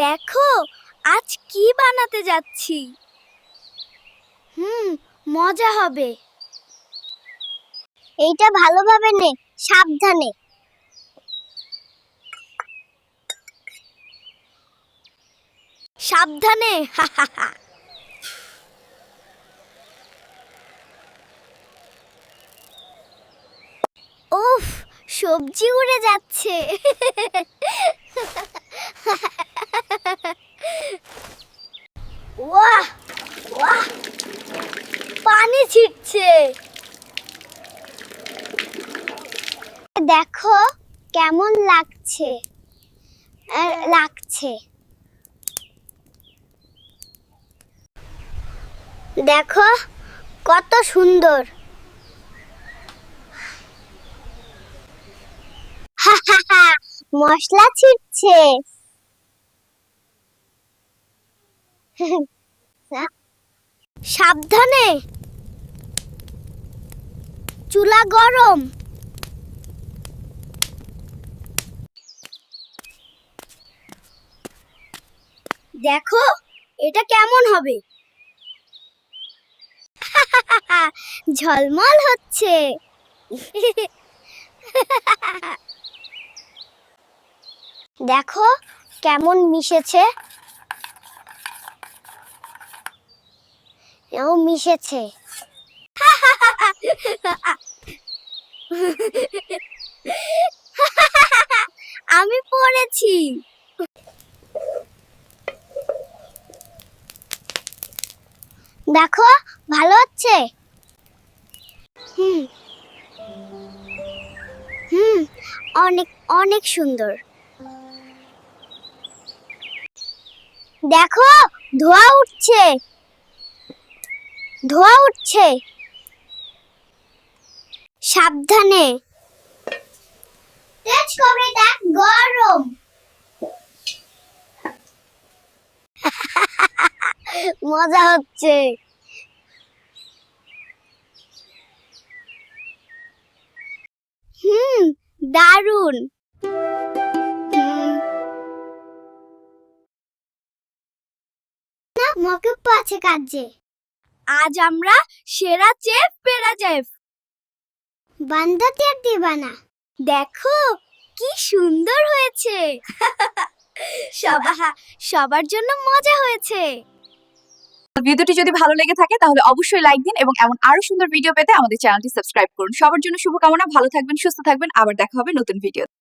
দেখো আজ কি বানাতে যাচ্ছি। মজা হবে। এইটা ভালোভাবে নে, সাবধানে। সাবধানে। উফ, সবজি উড়ে যাচ্ছে। ওয়াহ ওয়াহ, পানি ছিটছে। দেখো কেমন লাগছে। দেখো কত সুন্দর। মশলা ছিটছে। সাবধানে, চুলা গরম। দেখো এটা কেমন হবে। ঝলমল হচ্ছে। দেখো কেমন মিশেছে। মিশেছে। আমি পড়েছি। দেখো ভালো হচ্ছে। হুম হুম, অনেক অনেক সুন্দর। দেখো ধোঁয়া উঠছে। সাবধানে, তেজপাতা গরম। মজা হচ্ছে। দারুন। না মকব্ব আছে কাজে। আজ আমরা সেরা চেফ পেরা চেফ। বান্দা তিয়ার দিবানা। দেখো কি সুন্দর হয়েছে। সবার জন্য মজা হয়েছে। ভিডিওটি যদি ভালো লেগে থাকে তাহলে অবশ্যই লাইক দিন এবং এমন আরো সুন্দর ভিডিও পেতে আমাদের চ্যানেলটি সাবস্ক্রাইব করুন। সবার জন্য শুভকামনা, ভালো থাকবেন, সুস্থ থাকবেন, আবার দেখা হবে নতুন ভিডিও।